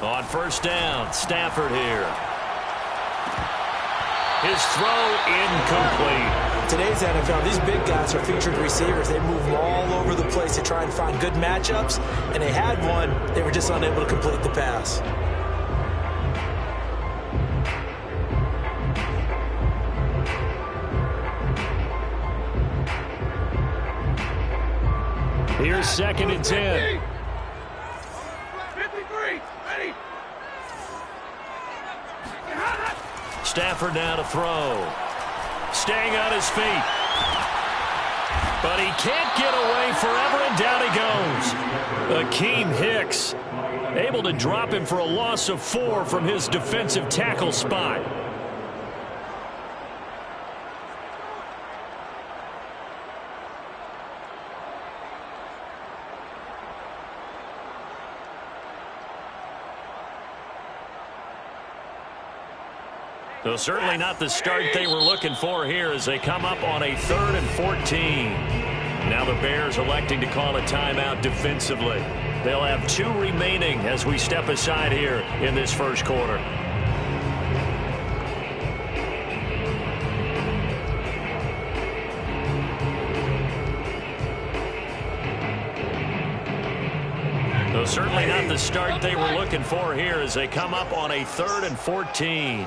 On first down, Stafford here. His throw incomplete. Today's NFL, these big guys are featured receivers. They move all over the place to try and find good matchups, and they had one. They were just unable to complete the pass. Here's 2nd and 10. 53, ready. Stafford now to throw. Staying on his feet. But he can't get away forever, and down he goes. Akeem Hicks able to drop him for a loss of 4 from his defensive tackle spot. So certainly not the start they were looking for here as they come up on a 3rd and 14. Now the Bears electing to call a timeout defensively. They'll have 2 remaining as we step aside here in this first quarter. So certainly not the start they were looking for here as they come up on a 3rd and 14.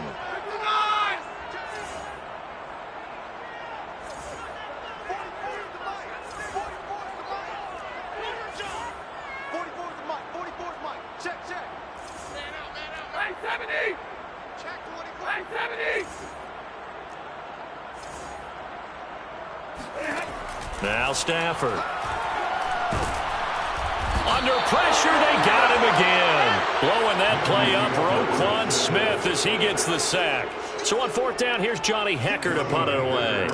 Now Stafford. Under pressure, they got him again. Blowing that play up, Roquan Smith as he gets the sack. So on 4th down, here's Johnny Hekker to punt it away.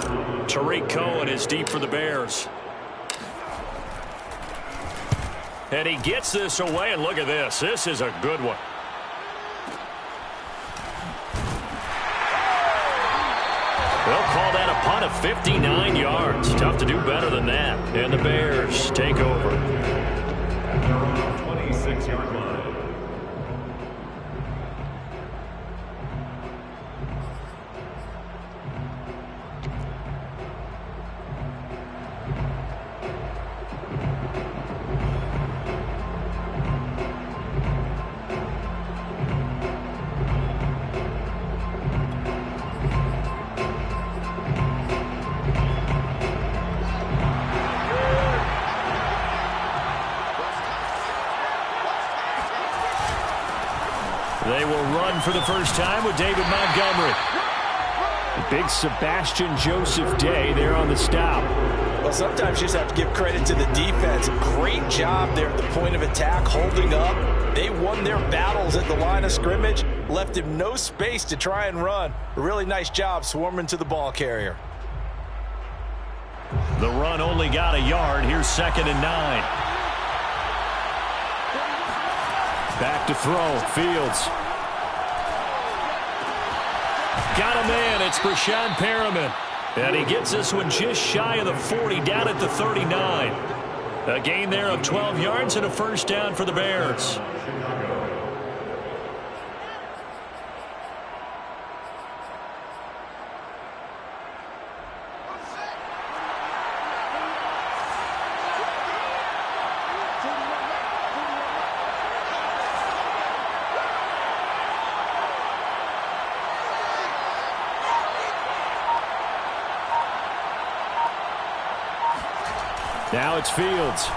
Tariq Cohen is deep for the Bears. And he gets this away, and look at this. This is a good one. They'll call that a punt of 59 yards. Tough to do better than that. And the Bears take over. 26-yard line. They will run for the first time with David Montgomery. Big Sebastian Joseph Day there on the stop. Well, sometimes you just have to give credit to the defense. Great job there at the point of attack, holding up. They won their battles at the line of scrimmage, left him no space to try and run. A really nice job swarming to the ball carrier. The run only got a yard. Here's 2nd and 9. Back to throw. Fields. Got a man. It's Brashad Perriman. And he gets this one just shy of the 40, down at the 39. A gain there of 12 yards and a first down for the Bears. Now it's Fields.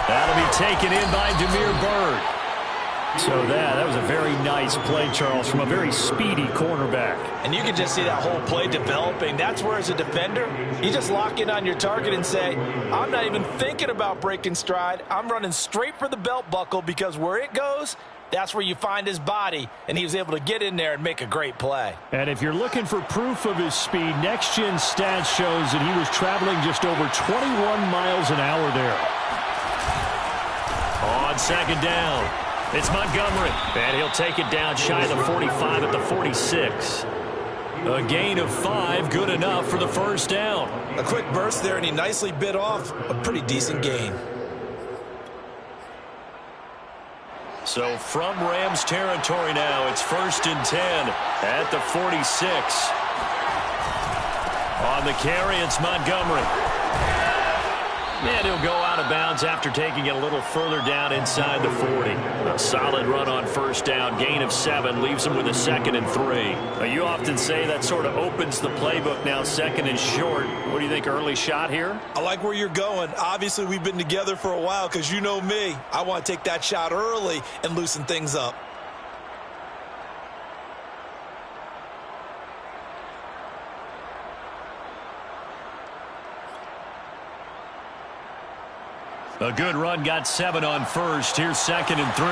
That'll be taken in by Damiere Byrd. So that was a very nice play, Charles, from a very speedy cornerback. And you can just see that whole play developing. That's where, as a defender, you just lock in on your target and say, I'm not even thinking about breaking stride. I'm running straight for the belt buckle, because where it goes, that's where you find his body, and he was able to get in there and make a great play. And if you're looking for proof of his speed, Next Gen Stats shows that he was traveling just over 21 miles an hour there. On 2nd down, it's Montgomery, and he'll take it down shy of the 45 at the 46. A gain of 5, good enough for the first down. A quick burst there, and he nicely bit off a pretty decent gain. So from Rams territory now, it's 1st and 10 at the 46. On the carry, it's Montgomery. And he'll go out of bounds after taking it a little further down inside the 40. A solid run on 1st down, gain of 7, leaves him with a 2nd and 3. Now, you often say that sort of opens the playbook now, 2nd and short. What do you think, early shot here? I like where you're going. Obviously, we've been together for a while because you know me. I want to take that shot early and loosen things up. A good run, got 7 on 1st. Here's 2nd and 3.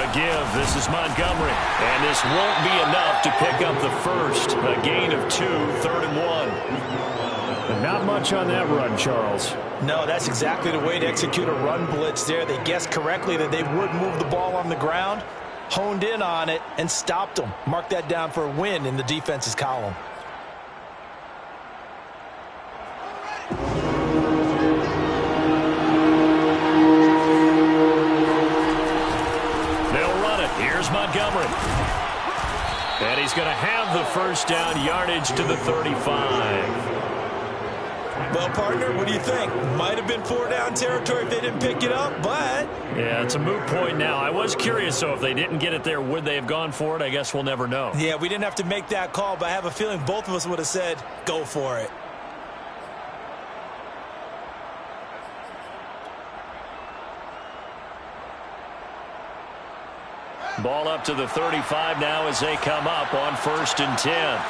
A give. This is Montgomery. And this won't be enough to pick up the 1st. A gain of 2, 3rd and 1. And not much on that run, Charles. No, that's exactly the way to execute a run blitz there. They guessed correctly that they would move the ball on the ground. Honed in on it and stopped them. Mark that down for a win in the defense's column. They'll run it. Here's Montgomery. And he's going to have the 1st down, yardage to the 35. Well, partner, what do you think? Might have been 4-down territory if they didn't pick it up, but... Yeah, it's a moot point now. I was curious, so if they didn't get it there, would they have gone for it? I guess we'll never know. Yeah, we didn't have to make that call, but I have a feeling both of us would have said, go for it. Ball up to the 35 now as they come up on 1st and 10.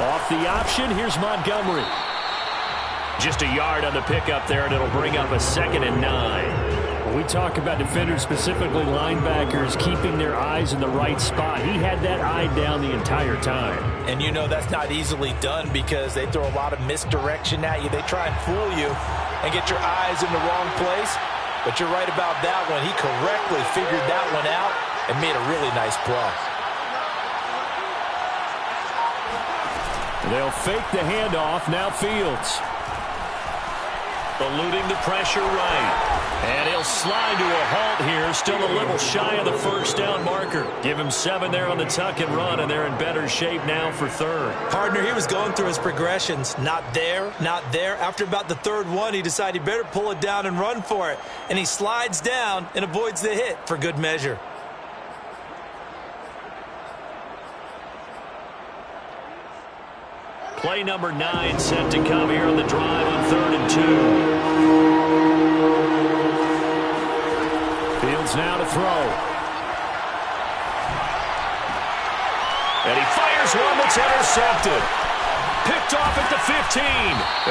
Off the option, here's Montgomery. Just a yard on the pickup there, and it'll bring up a 2nd and 9. When we talk about defenders, specifically linebackers, keeping their eyes in the right spot, he had that eye down the entire time. And you know that's not easily done because they throw a lot of misdirection at you. They try and fool you and get your eyes in the wrong place. But you're right about that one. He correctly figured that one out and made a really nice play. They'll fake the handoff. Now Fields. Eluding the pressure right. And he'll slide to a halt here. Still a little shy of the 1st down marker. Give him 7 there on the tuck and run, and they're in better shape now for 3rd. Partner, he was going through his progressions. Not there, not there. After about the 3rd one, he decided he better pull it down and run for it. And he slides down and avoids the hit for good measure. Play number 9 set to come here on the drive on 3rd and 2. Fields now to throw. And he fires one that's intercepted. Picked off at the 15.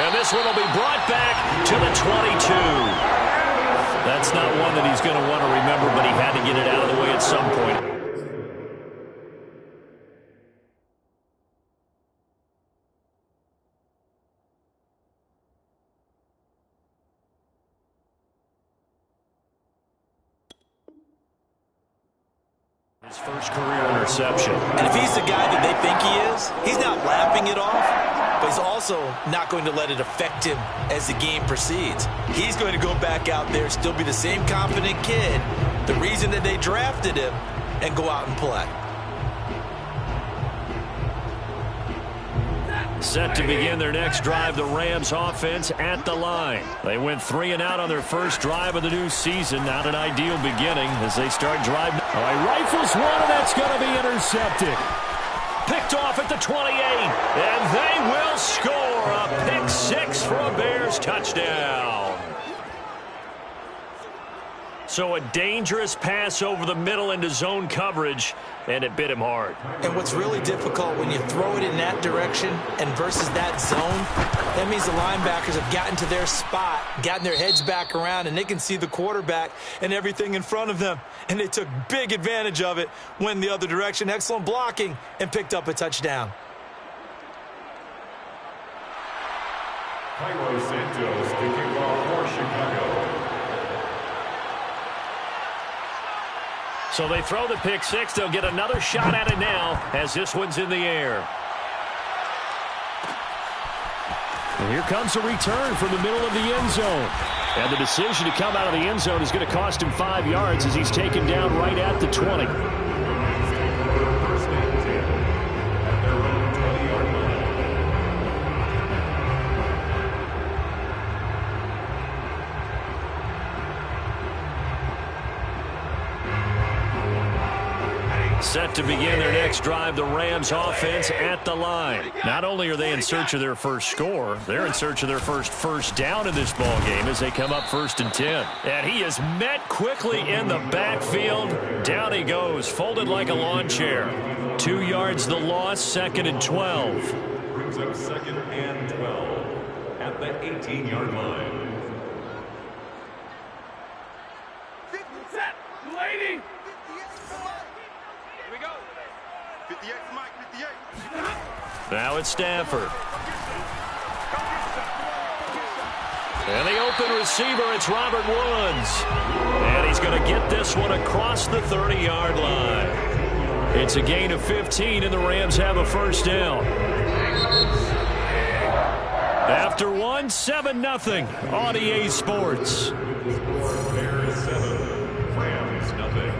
And this one will be brought back to the 22. That's not one that he's going to want to remember, but he had to get it out of the way at some point. His first career interception. And if he's the guy that they think he is, he's not laughing it off, but he's also not going to let it affect him as the game proceeds. He's going to go back out there, still be the same confident kid, the reason that they drafted him, and go out and play. Set to begin their next drive, the Rams offense at the line. They went 3 and out on their first drive of the new season. Not an ideal beginning as they start driving. Oh, he rifles one, and that's going to be intercepted. Picked off at the 28, and they will score a pick 6 for a Bears touchdown. So a dangerous pass over the middle into zone coverage, and it bit him hard. And what's really difficult when you throw it in that direction and versus that zone, that means the linebackers have gotten to their spot, gotten their heads back around, and they can see the quarterback and everything in front of them. And they took big advantage of it, went the other direction, excellent blocking, and picked up a touchdown. Cairo Santos kicking off for Chicago. So they throw the pick six. They'll get another shot at it now as this one's in the air. And here comes a return from the middle of the end zone. And the decision to come out of the end zone is going to cost him 5 yards as he's taken down right at the 20. Set to begin their next drive, the Rams offense at the line. Not only are they in search of their first score, they're in search of their first down in this ball game as they come up 1st and 10. And he is met quickly in the backfield. Down he goes, folded like a lawn chair. 2 yards the loss, 2nd and 12. Brings up 2nd and 12 at the 18-yard line. 50 set, lady. 58, Mike, 58. Now it's Stafford. And the open receiver, it's Robert Woods. And he's going to get this one across the 30-yard line. It's a gain of 15, and the Rams have a first down. After one, 7-0 on EA Sports. Bears 7, Rams nothing.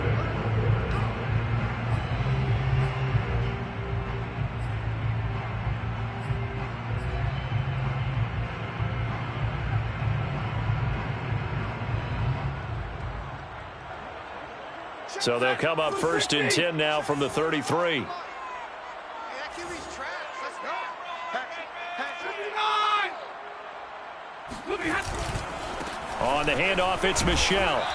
So they'll come up 1st and 10 now from the 33. On the handoff, it's Michelle.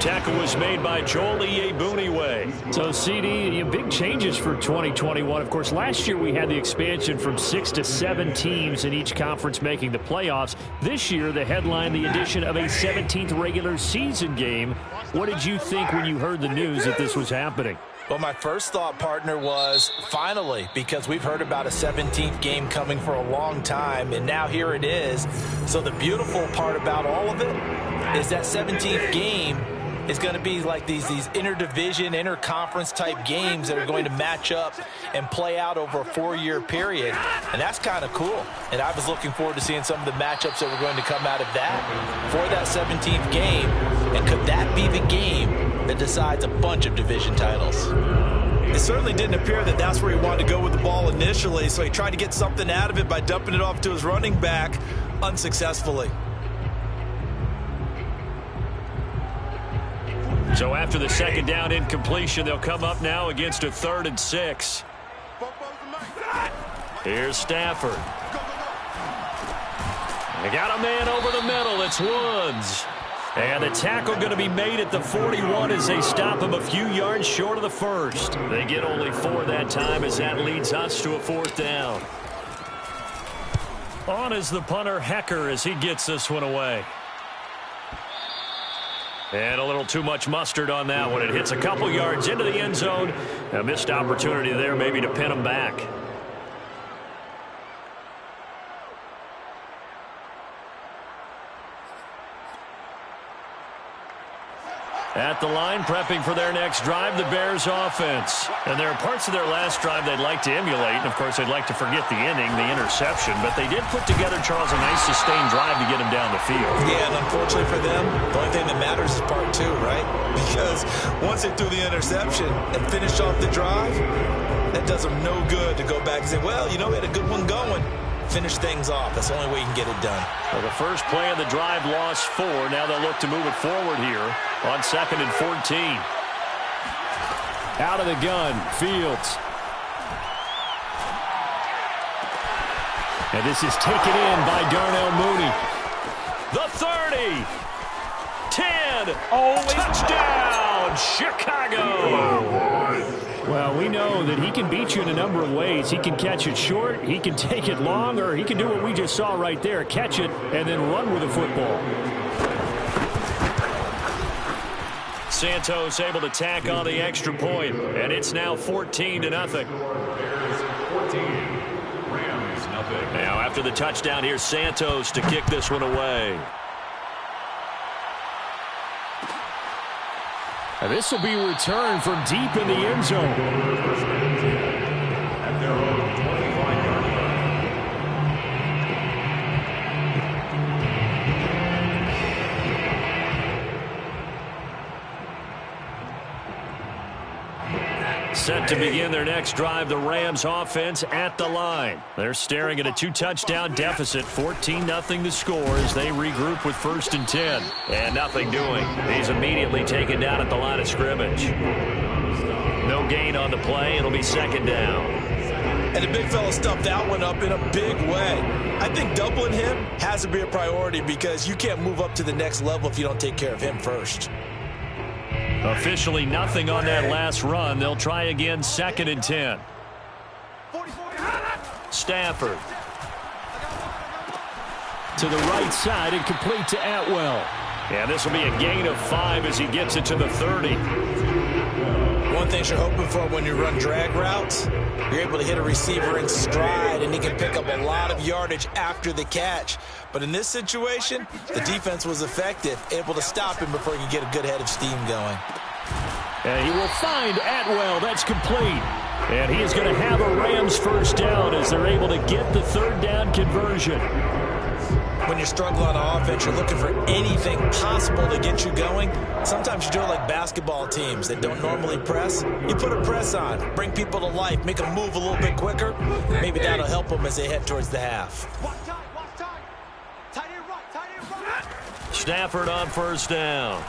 Tackle was made by Joel Iyiegbuniwe. So, CD, big changes for 2021. Of course, last year we had the expansion from 6 to 7 teams in each conference making the playoffs. This year, the headline, the addition of a 17th regular season game. What did you think when you heard the news that this was happening? Well, my first thought, partner, was finally, because we've heard about a 17th game coming for a long time, and now here it is. So the beautiful part about all of it is that 17th game is going to be like these interdivision, interconference type games that are going to match up and play out over a 4-year period. And that's kind of cool. And I was looking forward to seeing some of the matchups that were going to come out of that for that 17th game. And could that be the game that decides a bunch of division titles? It certainly didn't appear that that's where he wanted to go with the ball initially, so he tried to get something out of it by dumping it off to his running back unsuccessfully. So after the 2nd down incompletion, they'll come up now against a 3rd and 6. Here's Stafford. They got a man over the middle. It's Woods. And the tackle going to be made at the 41 as they stop him a few yards short of the first. They get only 4 that time as that leads us to a 4th down. On is the punter, Hecker, as he gets this one away. And a little too much mustard on that one. It hits a couple yards into the end zone. A missed opportunity there maybe to pin him back. At the line, prepping for their next drive, the Bears offense. And there are parts of their last drive they'd like to emulate. And, of course, they'd like to forget the inning, the interception. But they did put together, Charles, a nice sustained drive to get him down the field. Yeah, and unfortunately for them, the only thing that matters is part 2, right? Because once they threw the interception and finished off the drive, that does them no good to go back and say, well, you know, we had a good one going. Finish things off. That's the only way you can get it done. Well, the first play of the drive lost 4. Now they'll look to move it forward here on 2nd and 14. Out of the gun, Fields. And this is taken in by Darnell Mooney. The 30. 10. Touchdown, Chicago. Well, we know that he can beat you in a number of ways. He can catch it short, he can take it long, or he can do what we just saw right there, catch it and then run with the football. Santos able to tack on the extra point, and it's now 14-0. Bears 14, Rams nothing. Now after the touchdown, here's Santos to kick this one away. And this will be returned from deep in the end zone. At their own 25-yard line. Set to begin their next drive, the Rams offense at the line. They're staring at a 2-touchdown deficit, 14-0 the score as they regroup with 1st and 10. And nothing doing. He's immediately taken down at the line of scrimmage. No gain on the play. It'll be 2nd down. And the big fella stuffed that one up in a big way. I think doubling him has to be a priority because you can't move up to the next level if you don't take care of him first. Officially nothing on that last run. They'll try again, 2nd and 10. Stafford. To the right side and complete to Atwell. And this will be a gain of 5 as he gets it to the 30. One thing you're hoping for when you run drag routes, you're able to hit a receiver in stride and he can pick up a lot of yardage after the catch. But in this situation, the defense was effective, able to stop him before he could get a good head of steam going. And he will find Atwell. That's complete. And he is going to have a Rams 1st down as they're able to get the 3rd down conversion. When you're struggling on offense, you're looking for anything possible to get you going. Sometimes you do it like basketball teams that don't normally press. You put a press on, bring people to life, make them move a little bit quicker. Maybe that'll help them as they head towards the half. Stafford on 1st down.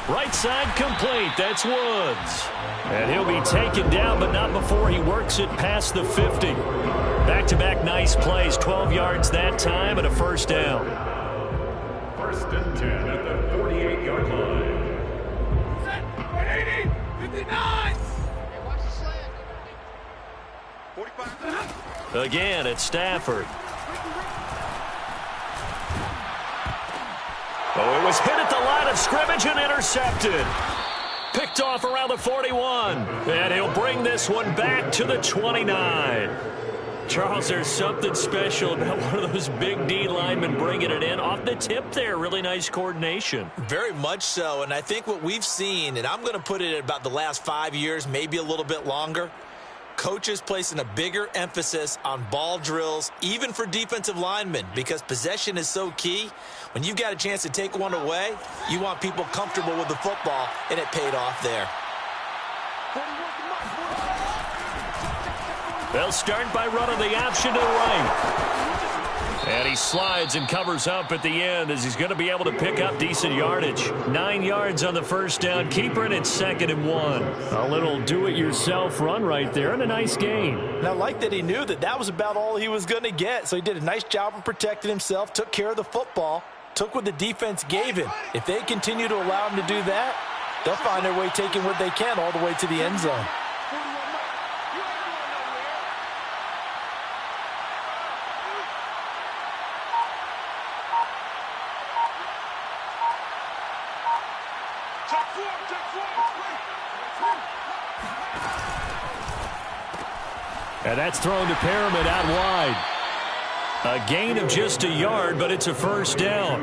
Right side complete. That's Woods. And he'll be taken down, but not before he works it past the 50. Back-to-back nice plays. 12 yards that time and a 1st down. 1st and 10 at the 48-yard line. Set. 180. 59. 45. Again, it's Stafford. Oh, it was hit at the line of scrimmage and intercepted. Picked off around the 41. And he'll bring this one back to the 29. Charles, there's something special about one of those big D linemen bringing it in. Off the tip there, really nice coordination. Very much so, and I think what we've seen, and I'm going to put it at about the last 5 years, maybe a little bit longer, coaches placing a bigger emphasis on ball drills, even for defensive linemen, because possession is so key. When you've got a chance to take one away, you want people comfortable with the football, and it paid off there. They'll start by running the option to the right. And he slides and covers up at the end as he's going to be able to pick up decent yardage. 9 yards on the 1st down. Keeper, and it's 2nd and 1. A little do-it-yourself run right there and a nice gain. And I like that he knew that that was about all he was going to get. So he did a nice job of protecting himself, took care of the football, took what the defense gave him. If they continue to allow him to do that, they'll find their way taking what they can all the way to the end zone. And that's thrown to Perriman out wide. A gain of just a yard, but it's a 1st down.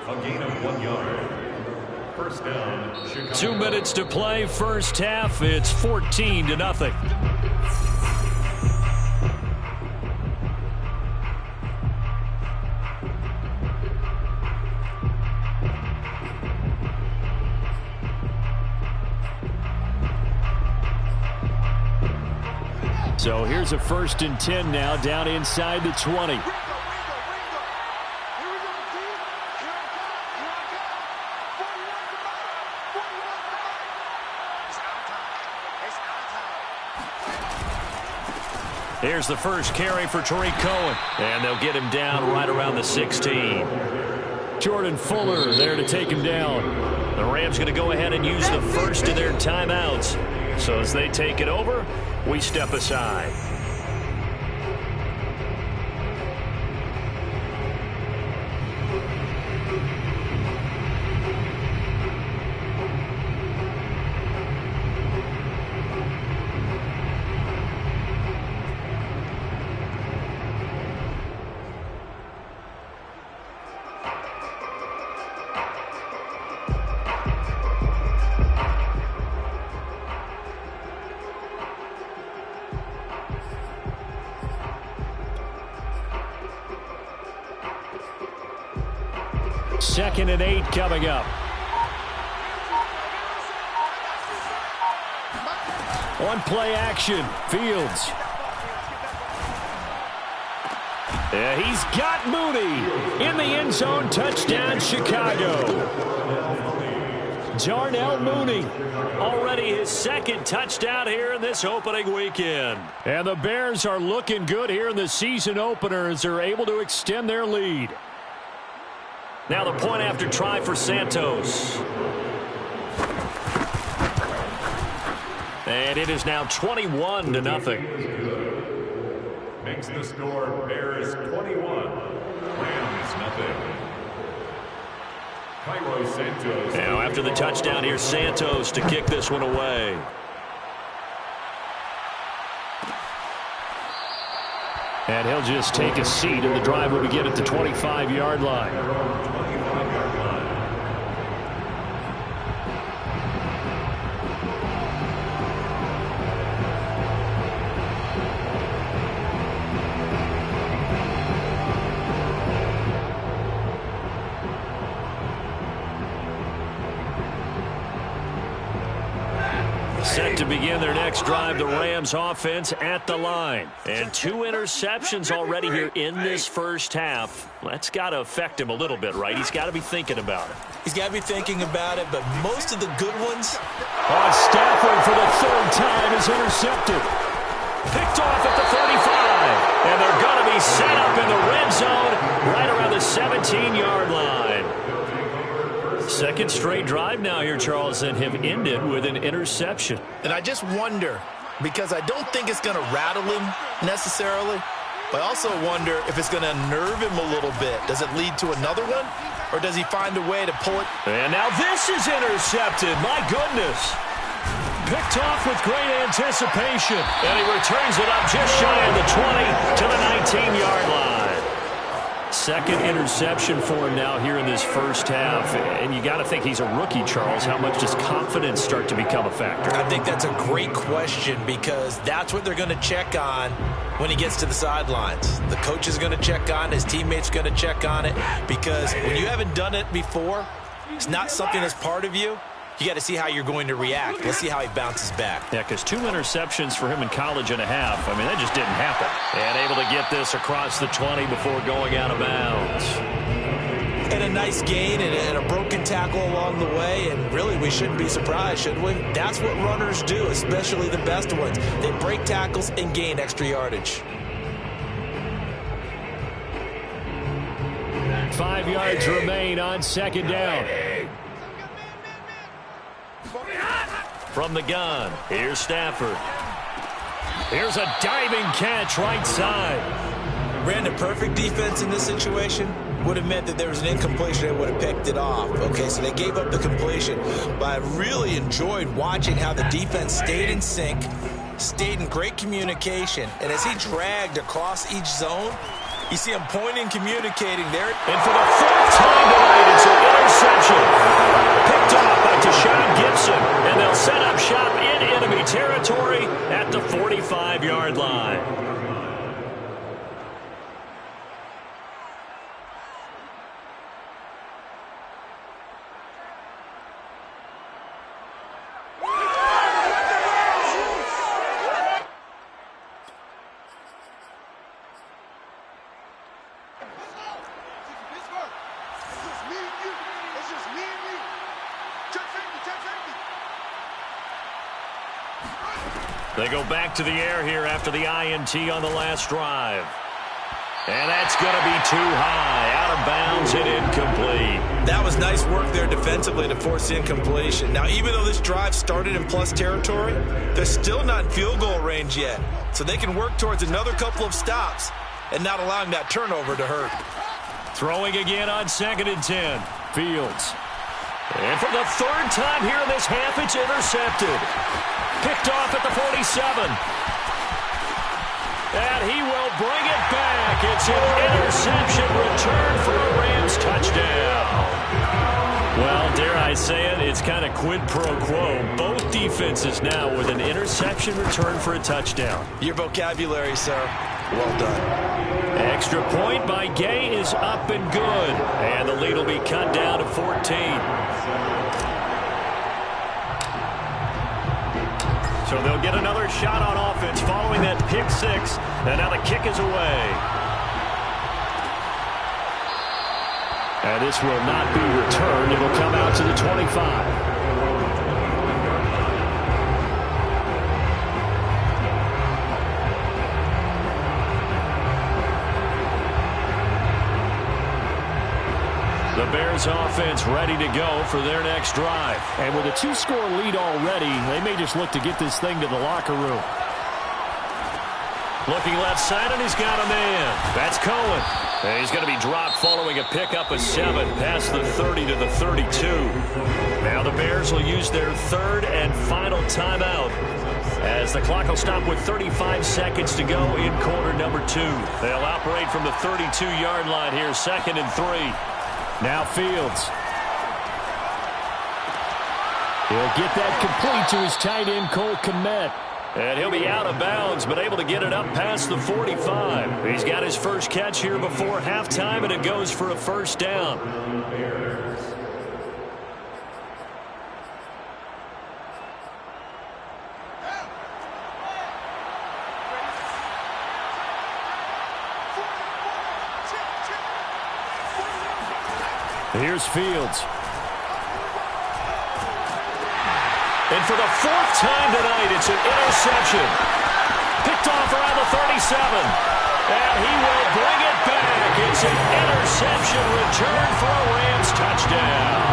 A gain of 1 yard. 1st down, Chicago. 2 minutes to play, 1st half. It's 14-0. So here's a 1st and 10 now, down inside the 20. Here's the first carry for Tariq Cohen. And they'll get him down right around the 16. Jordan Fuller there to take him down. The Rams going to go ahead and use the first of their timeouts. So as they take it over, we step aside. 2nd and 8 coming up. On play action, Fields. Yeah, he's got Mooney in the end zone. Touchdown, Chicago. Darnell Mooney, already his 2nd touchdown here in this opening weekend. And the Bears are looking good here in the season opener as they're able to extend their lead. Now the point after try for Santos. And it is now 21-0. Makes the score Bears 21, Rams nothing. Cairo Santos. Now after the touchdown, here's Santos to kick this one away. And he'll just take a seat, and the drive will begin at the 25-yard line. 25-yard line. Set to begin their next drive, the Rams offense at the line. And 2 interceptions already here in this first half. That's got to affect him a little bit, right? He's got to be thinking about it. He's got to be thinking about it, but most of the good ones. Stafford for the 3rd time is intercepted. Picked off at the 35. And they're going to be set up in the red zone right around the 17-yard line. 2nd straight drive now here, Charles, and have ended with an interception. And I just wonder, because I don't think it's going to rattle him necessarily, but I also wonder if it's going to unnerve him a little bit. Does it lead to another one, or does he find a way to pull it? And now this is intercepted. My goodness. Picked off with great anticipation. And he returns it up just shy of the 20 to the 19-yard line. 2nd interception for him now here in this first half. And you got to think he's a rookie, Charles. How much does confidence start to become a factor? I think that's a great question, because that's what they're going to check on when he gets to the sidelines. The coach is going to check on it. His teammates are going to check on it, because when you haven't done it before, it's not something that's part of you. You got to see how you're going to react. Let's see how he bounces back. Yeah, because 2 interceptions for him in college and a half. I mean, that just didn't happen. And able to get this across the 20 before going out of bounds. And a nice gain and a broken tackle along the way. And really, we shouldn't be surprised, should we? That's what runners do, especially the best ones. They break tackles and gain extra yardage. 5 yards remain on 2nd down. From the gun, here's Stafford. Here's a diving catch right side. Ran a perfect defense in this situation. Would have meant that there was an incompletion. They would have picked it off. Okay, so they gave up the completion. But I really enjoyed watching how the defense stayed in sync, stayed in great communication. And as he dragged across each zone, you see him pointing, communicating there. And for the 4th time tonight, it's an interception. Picked off by Tashawn Gibson. And they'll set up shop in enemy territory at the 45-yard line. They go back to the air here after the INT on the last drive. And that's going to be too high. Out of bounds and incomplete. That was nice work there defensively to force incompletion. Now, even though this drive started in plus territory, they're still not in field goal range yet. So they can work towards another couple of stops and not allowing that turnover to hurt. Throwing again on 2nd and 10. Fields. And for the 3rd time here in this half, it's intercepted. Picked off at the 47. And he will bring it back. It's an interception return for a Rams touchdown. Well, dare I say it, it's kind of quid pro quo. Both defenses now with an interception return for a touchdown. Your vocabulary, sir. Well done. Extra point by Gay is up and good. And the lead will be cut down to 14. So they'll get another shot on offense following that pick six. And now the kick is away. And this will not be returned. It will come out to the 25. The Bears offense ready to go for their next drive. And with a two-score lead already, they may just look to get this thing to the locker room. Looking left side, and he's got a man. That's Cohen. And he's going to be dropped following a pickup of 7 past the 30 to the 32. Now the Bears will use their third and final timeout as the clock will stop with 35 seconds to go in quarter number 2. They'll operate from the 32-yard line here, 2nd and 3. Now Fields. He'll get that complete to his tight end, Cole Kmet. And he'll be out of bounds, but able to get it up past the 45. He's got his first catch here before halftime, and it goes for a first down. Here's Fields. And for the 4th time tonight, it's an interception. Picked off around the 37. And he will bring it back. It's an interception return for a Rams touchdown.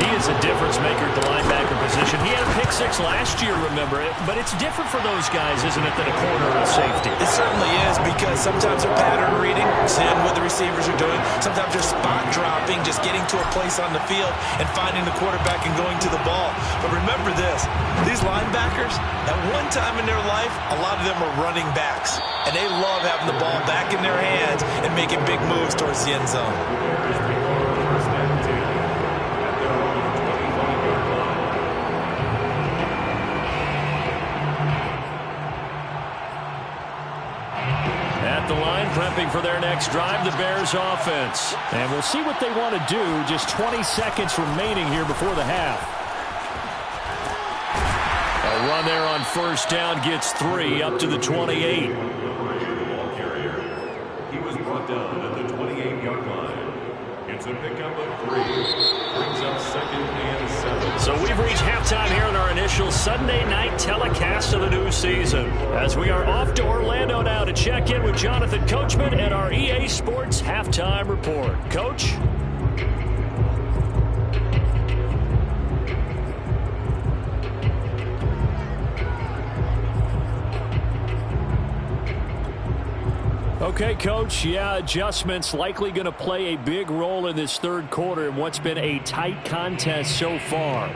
He is a difference maker at the linebacker position. He had a pick 6 last year, remember it. But it's different for those guys, isn't it, than a corner or a safety? It certainly is, because sometimes they're pattern reading, seeing what the receivers are doing. Sometimes they're spot dropping, just getting to a place on the field and finding the quarterback and going to the ball. But remember this, these linebackers, at one time in their life, a lot of them were running backs. And they love having the ball back in their hands and making big moves towards the end zone. The line prepping for their next drive, the Bears offense. And we'll see what they want to do. Just 20 seconds remaining here before the half. A run there on first down gets 3 up to the 28. Ball carrier. He was brought down at the 28-yard line. It's a pickup of 3. Brings up 2nd and 7. So we've reached halftime here in our initial Sunday night telecast of the new season. As we are off to Orlando now to check in with Jonathan Coachman and our EA Sports halftime report. Coach? Okay, Coach. Yeah, adjustments likely going to play a big role in this third quarter in what's been a tight contest so far.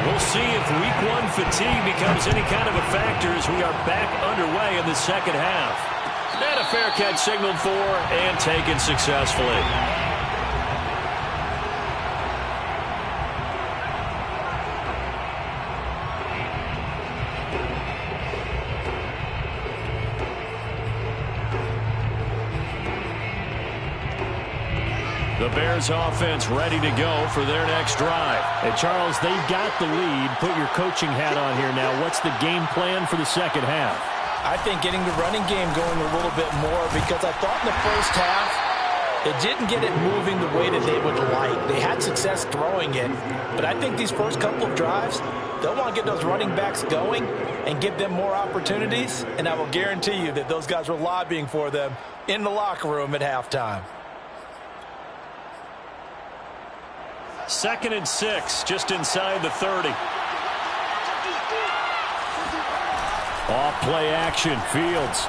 We'll see if week 1 fatigue becomes any kind of a factor as we are back underway in the second half. And a fair catch signaled for and taken successfully. The Bears offense ready to go for their next drive. And Charles, they've got the lead. Put your coaching hat on here now. What's the game plan for the second half? I think getting the running game going a little bit more, because I thought in the first half it didn't get it moving the way that they would like. They had success throwing it, but I think these first couple of drives, they'll want to get those running backs going and give them more opportunities, and I will guarantee you that those guys were lobbying for them in the locker room at halftime. 2nd and 6, just inside the 30. Off play action, Fields.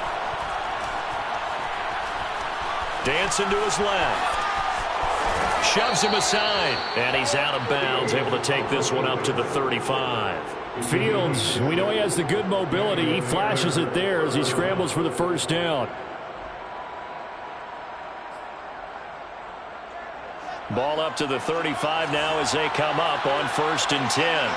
Dancing to his left. Shoves him aside, and he's out of bounds, able to take this one up to the 35. Fields, we know he has the good mobility. He flashes it there as he scrambles for the first down. Ball up to the 35 now as they come up on 1st and 10.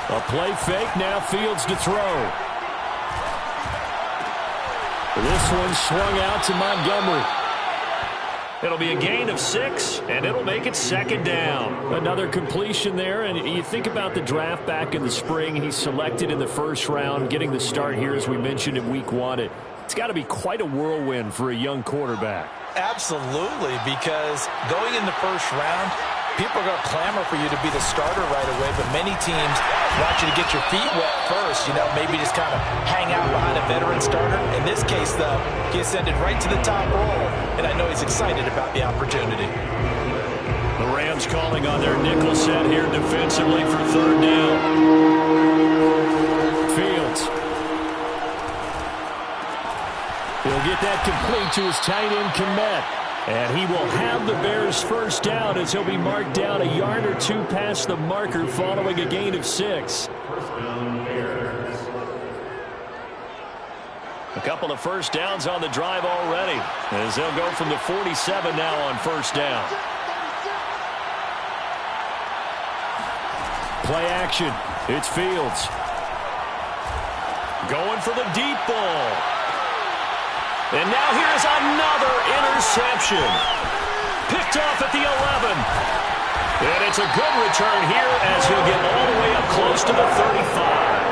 A play fake, now Fields to throw. This one swung out to Montgomery. It'll be a gain of 6, and it'll make it 2nd down. Another completion there, and you think about the draft back in the spring. He's selected in the 1st round, getting the start here, as we mentioned, in week 1. It's got to be quite a whirlwind for a young quarterback. Absolutely, because going in the 1st round, people are going to clamor for you to be the starter right away, but many teams want you to get your feet wet first, maybe just kind of hang out behind a veteran starter. In this case, though, he ascended right to the top role, and I know he's excited about the opportunity. The Rams calling on their nickel set here defensively for 3rd down. Fields. He'll get that complete to his tight end, Kmet. And he will have the Bears' 1st down as he'll be marked down a yard or 2 past the marker following a gain of 6. A couple of 1st downs on the drive already as they'll go from the 47 now on 1st down. Play action. It's Fields. Going for the deep ball. And now here's another interception. Picked off at the 11. And it's a good return here as he'll get all the way up close to the 35.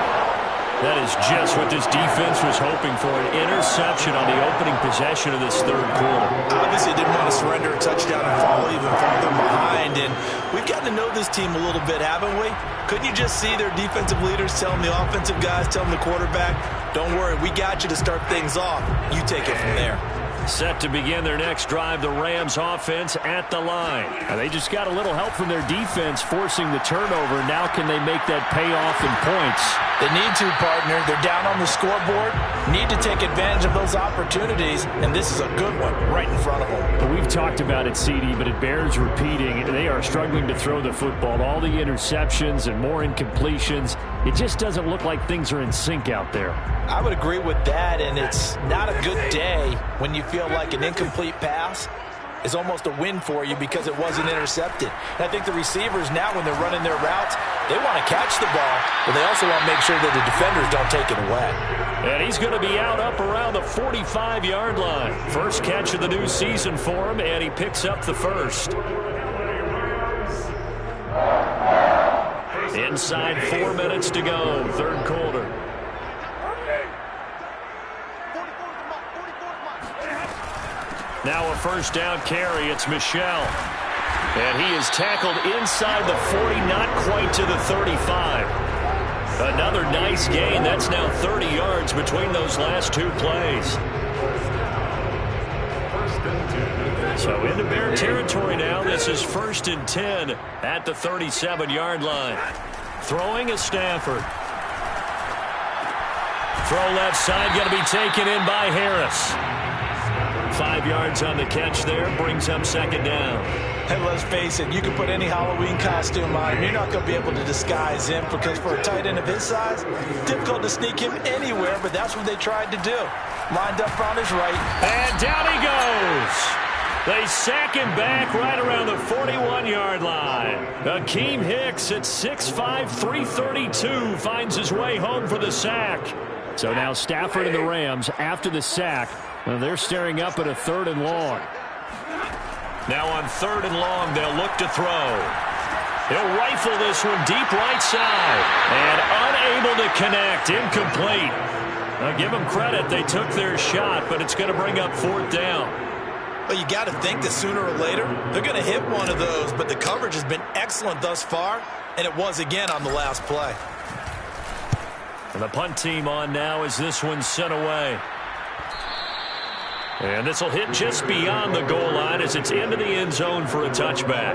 That is just what this defense was hoping for, an interception on the opening possession of this 3rd quarter. Obviously didn't want to surrender a touchdown and fall even farther behind. And we've gotten to know this team a little bit, haven't we? Couldn't you just see their defensive leaders telling the offensive guys, telling the quarterback, don't worry, we got you to start things off. You take it from there. Set to begin their next drive, the Rams offense at the line. Now, they just got a little help from their defense forcing the turnover. Now can they make that pay off in points? They need to, partner. They're down on the scoreboard. Need to take advantage of those opportunities, and this is a good one right in front of them. Well, we've talked about it, CD, but it bears repeating. They are struggling to throw the football. All the interceptions and more incompletions. It just doesn't look like things are in sync out there. I would agree with that, and it's not a good day when you feel like an incomplete pass is almost a win for you because it wasn't intercepted. And I think the receivers now, when they're running their routes, they want to catch the ball, but they also want to make sure that the defenders don't take it away. And he's going to be out up around the 45-yard line. First catch of the new season for him, and he picks up the 1st. Inside 4 minutes to go, 3rd quarter. Now a 1st down carry. It's Michel. And he is tackled inside the 40, not quite to the 35. Another nice gain. That's now 30 yards between those last 2 plays. So into Bear territory now. This is 1st and 10 at the 37-yard line. Throwing is Stafford. Throw left side, going to be taken in by Harris. 5 yards on the catch there, brings up 2nd down. And let's face it, you can put any Halloween costume on him. You're not going to be able to disguise him because for a tight end of his size, difficult to sneak him anywhere, but that's what they tried to do. Lined up on his right. And down he goes. They sack him back right around the 41-yard line. Akeem Hicks at 6'5", 332 finds his way home for the sack. So now Stafford and the Rams, after the sack, they're staring up at a 3rd and long. Now on 3rd and long, they'll look to throw. He'll rifle this one deep right side. And unable to connect. Incomplete. Now give them credit. They took their shot, but it's going to bring up 4th down. Well, you got to think that sooner or later, they're going to hit one of those, but the coverage has been excellent thus far, and it was again on the last play. And the punt team on now as this one's sent away. And this will hit just beyond the goal line as it's into the end zone for a touchback.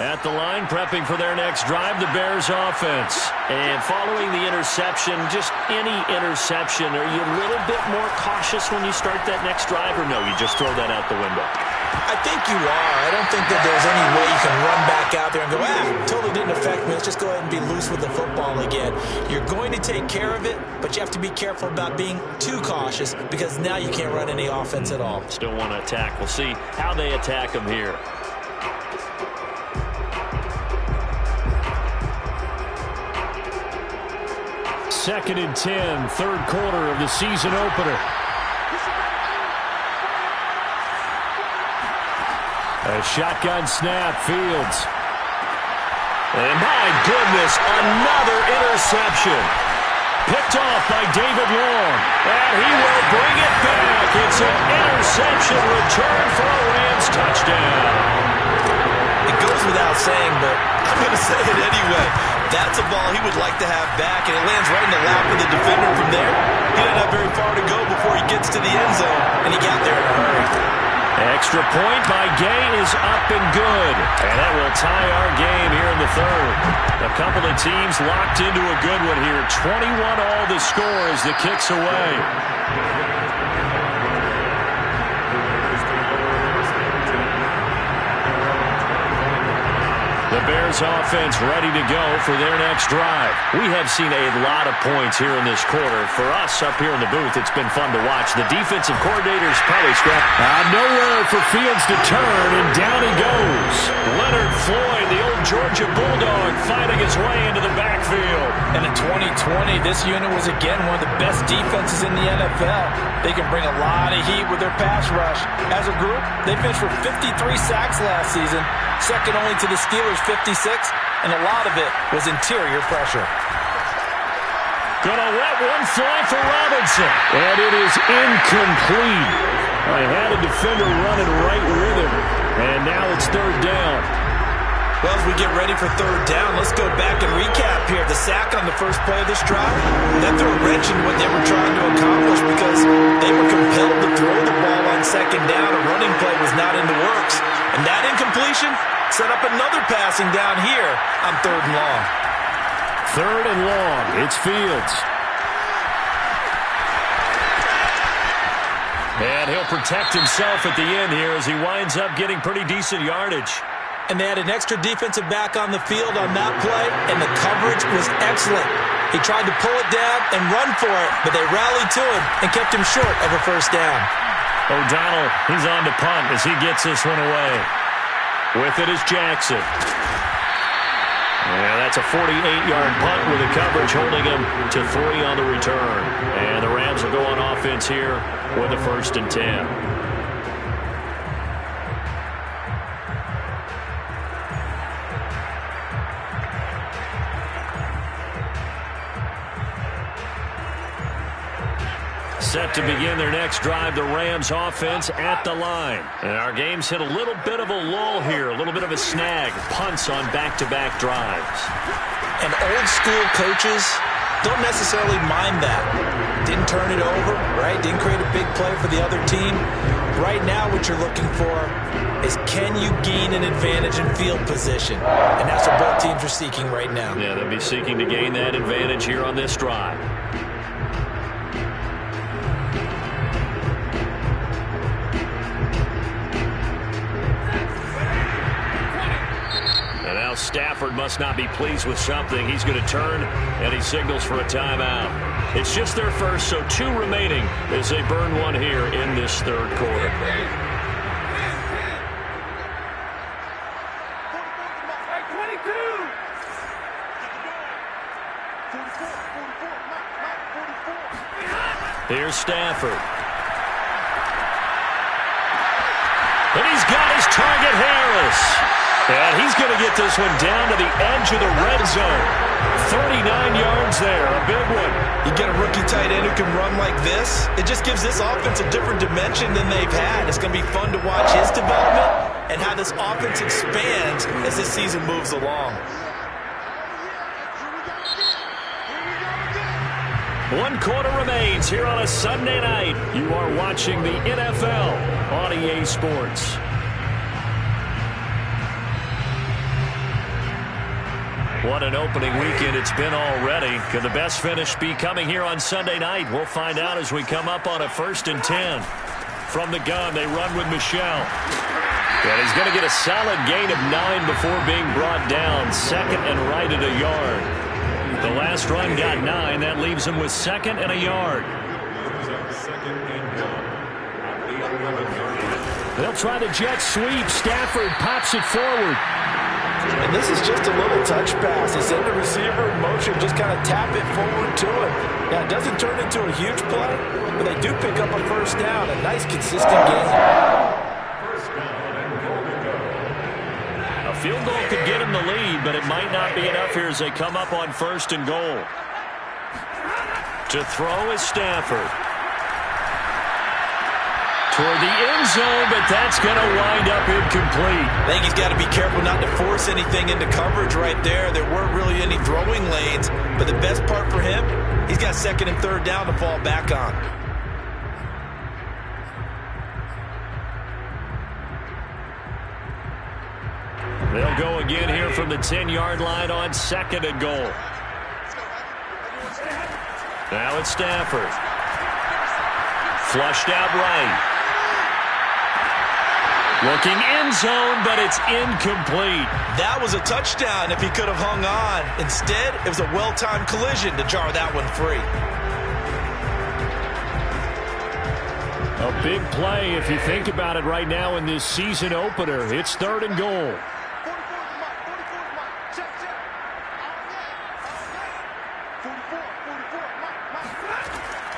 At the line, prepping for their next drive, the Bears offense. And following the interception, just any interception, are you a little bit more cautious when you start that next drive, or no, you just throw that out the window? I think you are. I don't think that there's any way you can run back out there and go, totally didn't affect me. Let's just go ahead and be loose with the football again. You're going to take care of it, but you have to be careful about being too cautious because now you can't run any offense at all. Still want to attack. We'll see how they attack them here. Second and 10, third quarter of the season opener. A shotgun snap, Fields. And my goodness, another interception. Picked off by David Long. And he will bring it back. It's an interception return for a Rams touchdown. It goes without saying, but I'm going to say it anyway. That's a ball he would like to have back, and it lands right in the lap of the defender from there. He didn't have very far to go before he gets to the end zone, and he got there in a hurry. Extra point by Gay is up and good. And that will tie our game here in the third. A couple of teams locked into a good one here. 21 all the score as the kick's away. The Bears offense ready to go for their next drive. We have seen a lot of points here in this quarter. For us up here in the booth, it's been fun to watch. The defensive coordinator's probably scrapped. Nowhere for Fields to turn, and down he goes. Leonard Floyd, the old Georgia Bulldog, fighting his way into the backfield. And in 2020, this unit was again one of the best defenses in the NFL. They can bring a lot of heat with their pass rush. As a group, they finished for 53 sacks last season, second only to the Steelers' 56, and a lot of it was interior pressure. Gonna let one fly for Robinson, and it is incomplete. I had a defender running right with him, and now it's third down. Well, as we get ready for third down, let's go back and recap here. The sack on the first play of this drive, that threw a wrench in what they were trying to accomplish because they were compelled to throw the ball on second down. A running play was not in the works, and that incompletion set up another passing down here on third and long. Third and long. It's Fields. And he'll protect himself at the end here as he winds up getting pretty decent yardage. And they had an extra defensive back on the field on that play, and the coverage was excellent. He tried to pull it down and run for it, but they rallied to him and kept him short of a first down. O'Donnell, he's on to punt as he gets this one away. With it is Jackson. Yeah, that's a 48-yard punt with the coverage holding him to 3 on the return. And the Rams will go on offense here with a 1st and 10. Set to begin their next drive, the Rams offense at the line. And our game's hit a little bit of a lull here, a little bit of a snag. Punts on back-to-back drives. And old school coaches don't necessarily mind that. Didn't turn it over, right? Didn't create a big play for the other team. Right now what you're looking for is can you gain an advantage in field position? And that's what both teams are seeking right now. Yeah, they'll be seeking to gain that advantage here on this drive. Stafford must not be pleased with something. He's going to turn, and he signals for a timeout. It's just their first, so 2 remaining as they burn one here in this third quarter. Here's Stafford. And he's got his target, Harris. And he's going to get this one down to the edge of the red zone. 39 yards there, a big one. You get a rookie tight end who can run like this, it just gives this offense a different dimension than they've had. It's going to be fun to watch his development and how this offense expands as this season moves along. 1 quarter remains here on a Sunday night. You are watching the NFL on EA Sports. What an opening weekend it's been already. Could the best finish be coming here on Sunday night? We'll find out as we come up on a 1st and 10. From the gun, they run with Michel. And he's going to get a solid gain of 9 before being brought down. 2nd and right at a yard. The last run got 9. That leaves him with 2nd and a yard. They'll try the jet sweep. Stafford pops it forward. And this is just a little touch pass. They send the receiver in motion, just kind of tap it forward to him. Now, it doesn't turn into a huge play, but they do pick up a 1st down. A nice, consistent gain. A field goal could get him the lead, but it might not be enough here as they come up on 1st and goal. To throw is Stafford. Toward the end zone, but that's going to wind up incomplete. I think he's got to be careful not to force anything into coverage right there. There weren't really any throwing lanes, but the best part for him, he's got 2nd and 3rd down to fall back on. They'll go again here from the 10-yard line on 2nd and goal. Now it's Stafford. Flushed out right. Looking end zone, but it's incomplete. That was a touchdown if he could have hung on. Instead, it was a well-timed collision to jar that one free. A big play if you think about it right now in this season opener. It's 3rd and goal.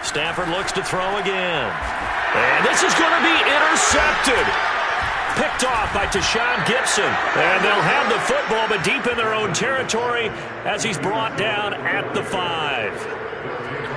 Stafford looks to throw again. And this is going to be intercepted. Picked off by Tashawn Gibson. And they'll have the football, but deep in their own territory as he's brought down at the 5.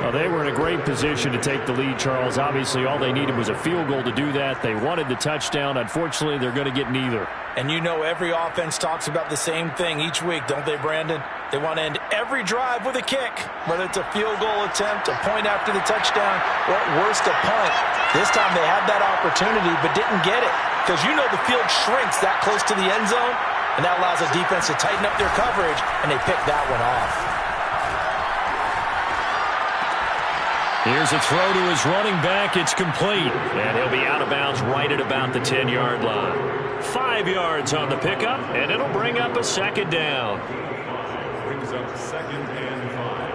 Well, they were in a great position to take the lead, Charles. Obviously, all they needed was a field goal to do that. They wanted the touchdown. Unfortunately, they're going to get neither. And you know every offense talks about the same thing each week, don't they, Brandon? They want to end every drive with a kick, whether it's a field goal attempt, a point after the touchdown, or at worst a punt. This time they had that opportunity but didn't get it because you know the field shrinks that close to the end zone, and that allows the defense to tighten up their coverage, and they pick that one off. Here's a throw to his running back. It's complete. And he'll be out of bounds right at about the 10-yard line. 5 yards on the pickup, and it'll bring up a 2nd down. Brings up 2nd and 5.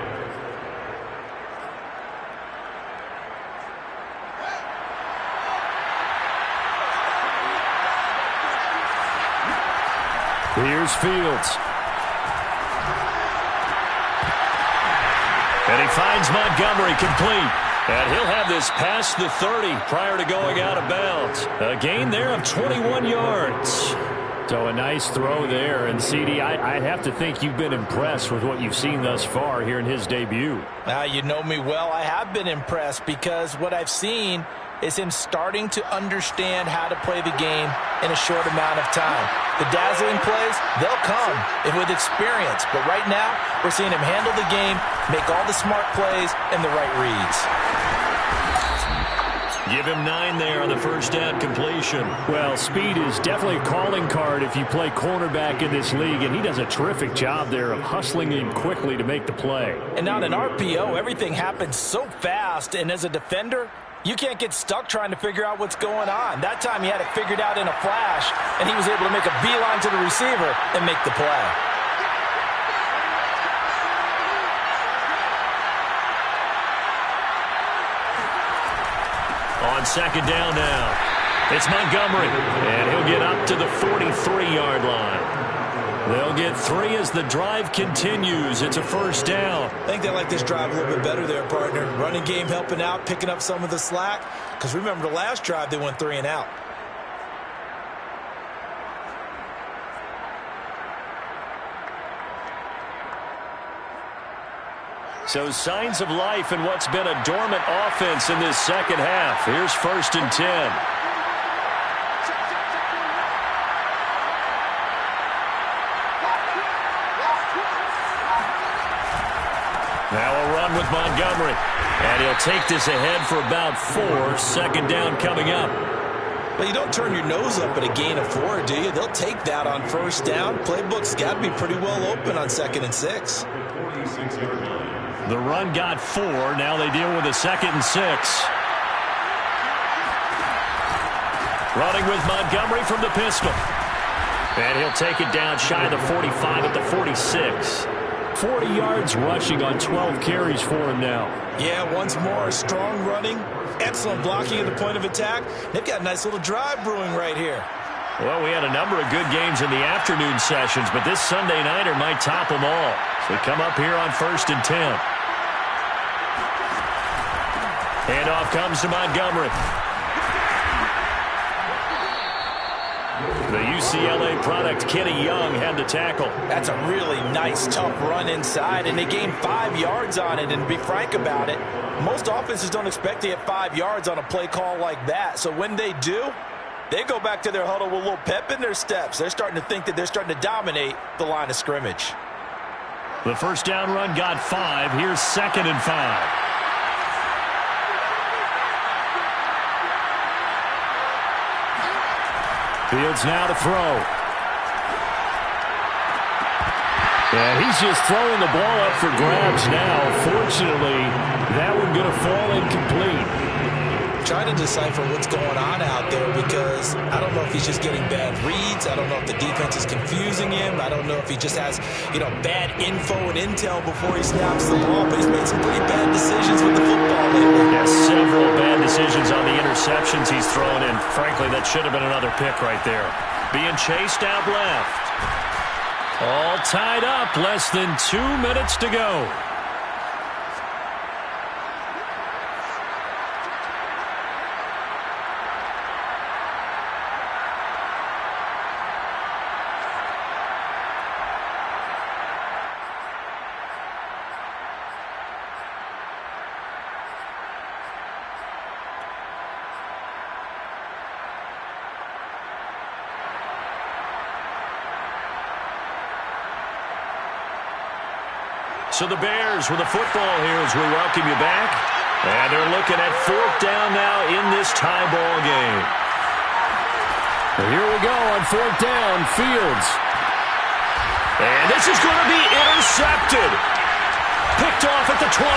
Here's Fields. And he finds Montgomery complete. And he'll have this past the 30 prior to going out of bounds. A gain there of 21 yards. So a nice throw there. And, CD, I have to think you've been impressed with what you've seen thus far here in his debut. You know me well. I have been impressed because what I've seen is him starting to understand how to play the game in a short amount of time. The dazzling plays, they'll come with experience. But right now, we're seeing him handle the game, make all the smart plays, and the right reads. Give him 9 there on the 1st down completion. Well, speed is definitely a calling card if you play cornerback in this league, and he does a terrific job there of hustling in quickly to make the play. And on an RPO, everything happens so fast, and as a defender, you can't get stuck trying to figure out what's going on. That time he had it figured out in a flash, and he was able to make a beeline to the receiver and make the play. On 2nd down now, it's Montgomery, and he'll get up to the 43-yard line. They'll get 3 as the drive continues. It's a 1st down. I think they like this drive a little bit better there, partner. Running game helping out, picking up some of the slack. Because remember the last drive, they went 3 and out. So signs of life in what's been a dormant offense in this second half. Here's 1st and 10. Now a run with Montgomery. And he'll take this ahead for about 4. 2nd down coming up. But you don't turn your nose up at a gain of 4, do you? They'll take that on first down. Playbook's got to be pretty well open on 2nd and 6. The run got 4. Now they deal with a 2nd and 6. Running with Montgomery from the pistol. And he'll take it down shy of the 45 at the 46. 40 yards rushing on 12 carries for him now. Yeah, once more, strong running, excellent blocking at the point of attack. They've got a nice little drive brewing right here. Well, we had a number of good games in the afternoon sessions, but this Sunday nighter might top them all. So we come up here on 1st and 10. Handoff comes to Montgomery. The UCLA product, Kenny Young, had the tackle. That's a really nice, tough run inside, and they gained 5 yards on it. And to be frank about it, most offenses don't expect to get 5 yards on a play call like that. So when they do, they go back to their huddle with a little pep in their steps. They're starting to think that they're starting to dominate the line of scrimmage. The first down run got 5. Here's 2nd and 5. Fields now to throw. And he's just throwing the ball up for grabs now. Fortunately, that one going to fall incomplete. Trying to decipher what's going on out there because I don't know if he's just getting bad reads. I don't know if the defense is confusing him. I don't know if he just has, bad info and intel before he snaps the ball. But he's made some pretty bad decisions with the football lately. Yes, several bad decisions on the interceptions he's thrown in. Frankly, that should have been another pick right there. Being chased out left. All tied up. Less than 2 minutes to go. So the Bears with the football here as we welcome you back. And they're looking at 4th down now in this tie ball game. Well, here we go on 4th down, Fields. And this is going to be intercepted. Picked off at the 28.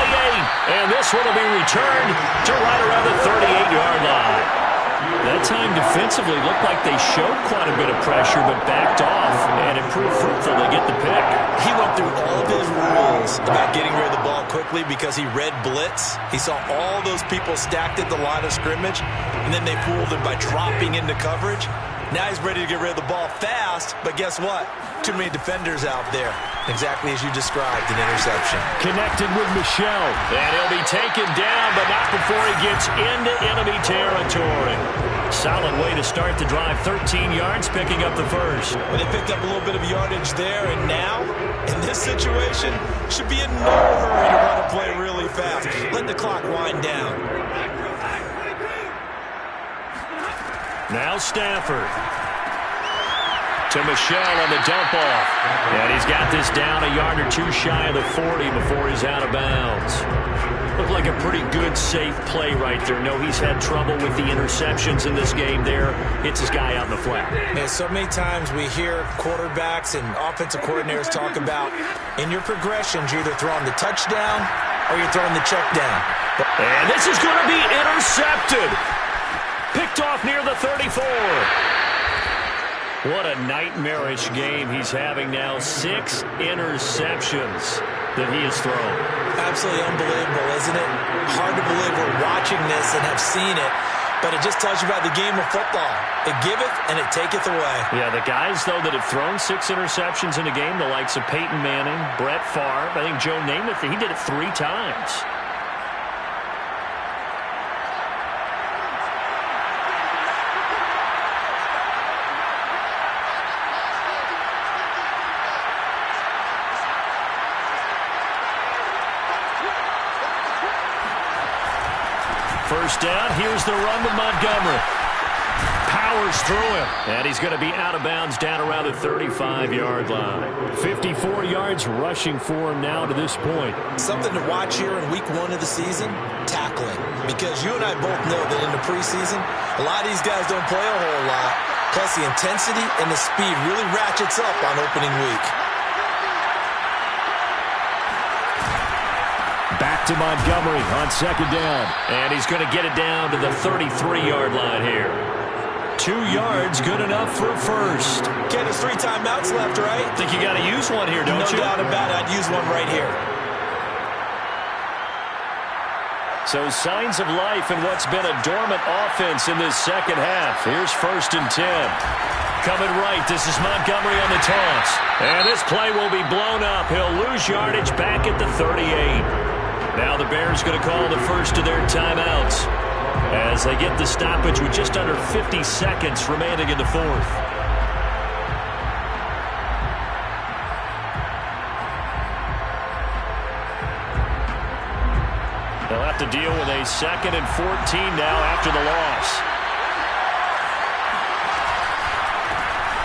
And this one will be returned to right around the 38-yard line. That time defensively looked like they showed quite a bit of pressure but backed off, and it proved fruitful to get the pick. He went through all of his rules about getting rid of the ball quickly because he read blitz. He saw all those people stacked at the line of scrimmage, and then they fooled him by dropping into coverage. Now he's ready to get rid of the ball fast, but guess what? Too many defenders out there. Exactly as you described, an interception. Connected with Michel. And he'll be taken down, but not before he gets into enemy territory. Solid way to start the drive. 13 yards, picking up the first. Well, they picked up a little bit of yardage there, and now, in this situation, should be in no hurry to run a play really fast. Let the clock wind down. Now Stafford. To Michel on the dump off. And he's got this down a yard or 2 shy of the 40 before he's out of bounds. Looked like a pretty good, safe play right there. No, he's had trouble with the interceptions in this game there. Hits his guy out in the flat. Man, so many times we hear quarterbacks and offensive coordinators talk about in your progressions, you're either throwing the touchdown or you're throwing the check down. And this is going to be intercepted. Picked off near the 34. What a nightmarish game he's having now. 6 interceptions that he has thrown. Absolutely unbelievable, isn't it? Hard to believe we're watching this and have seen it, but it just tells you about the game of football. It giveth and it taketh away. Yeah, the guys, though, that have thrown 6 interceptions in a game, the likes of Peyton Manning, Brett Favre, I think Joe Namath, he did it 3 times. First down, here's the run with Montgomery. powers through him. And he's going to be out of bounds down around the 35-yard line. 54 yards rushing for him now to this point. Something to watch here in week 1 of the season, tackling. Because you and I both know that in the preseason, a lot of these guys don't play a whole lot. Plus the intensity and the speed really ratchets up on opening week. Back to Montgomery on second down. And he's going to get it down to the 33-yard line here. 2 yards, good enough for a first. Ken, there's 3 timeouts left, right? Think you got to use one here, don't you? No doubt about it. I'd use one right here. So signs of life in what's been a dormant offense in this second half. Here's 1st and 10. Coming right, this is Montgomery on the toss. And this play will be blown up. He'll lose yardage back at the 38. Now the Bears going to call the first of their timeouts as they get the stoppage with just under 50 seconds remaining in the 4th. They'll have to deal with a 2nd and 14 now after the loss.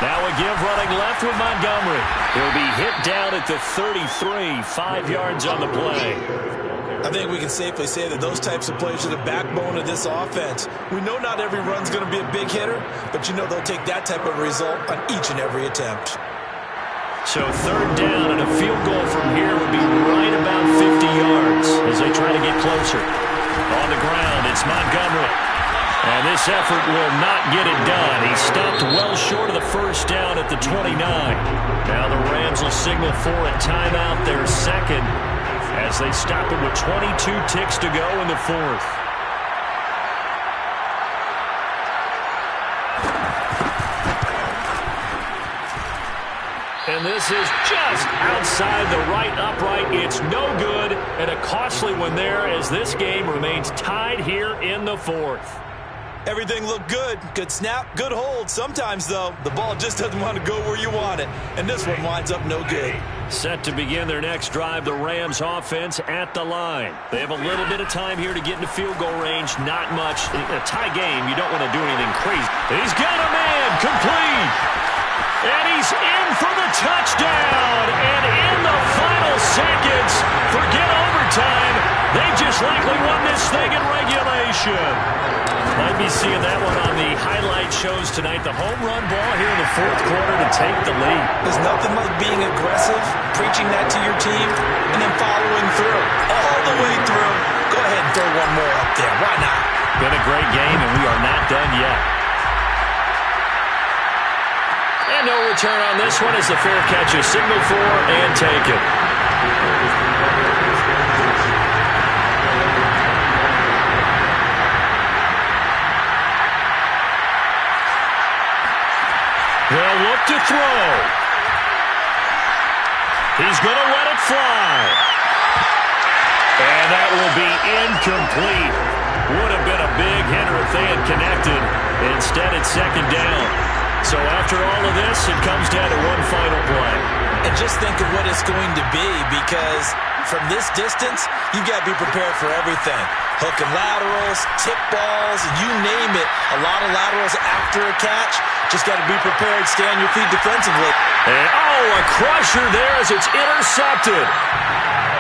Now a give running left with Montgomery. He'll be hit down at the 33, 5 yards on the play. I think we can safely say that those types of plays are the backbone of this offense. We know not every run's going to be a big hitter, but you know they'll take that type of result on each and every attempt. So 3rd down and a field goal from here would be right about 50 yards as they try to get closer. On the ground, it's Montgomery. And this effort will not get it done. He stopped well short of the first down at the 29. Now the Rams will signal for a timeout, their 2nd, as they stop it with 22 ticks to go in the 4th. And this is just outside the right upright. It's no good, and a costly one there as this game remains tied here in the 4th. Everything looked good. Good snap, good hold. Sometimes, though, the ball just doesn't want to go where you want it. And this one winds up no good. Set to begin their next drive, the Rams offense at the line. They have a little bit of time here to get into field goal range. Not much. In a tie game, you don't want to do anything crazy. He's got a man, complete. And he's in for the touchdown. And in the final seconds, forget overtime. They just likely won this thing in regulation. Might be seeing that one on the highlight shows tonight. The home run ball here in the 4th quarter to take the lead. There's nothing like being aggressive, preaching that to your team, and then following through. All the way through. Go ahead and throw one more up there. Why not? Been a great game, and we are not done yet. And no return on this one as the fair catch is signaled for and taken. They'll look to throw. He's going to let it fly. And that will be incomplete. Would have been a big hitter if they had connected. Instead, it's 2nd down. So after all of this, it comes down to one final play. And just think of what it's going to be, because from this distance, you've got to be prepared for everything. Hook and laterals, tip balls, you name it. A lot of laterals after a catch. Just got to be prepared, stay on your feet defensively. And, a crusher there as it's intercepted.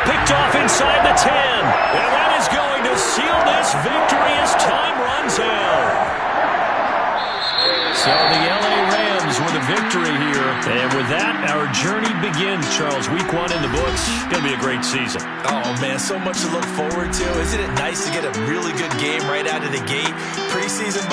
Picked off inside the 10. And that is going to seal this victory as time runs out. So the LA Rams with a victory here. And with that, our journey begins, Charles. Week 1 in the books. Going to be a great season. Oh, man, so much to look forward to. Isn't it nice to get a really good game right out of the gate? Preseason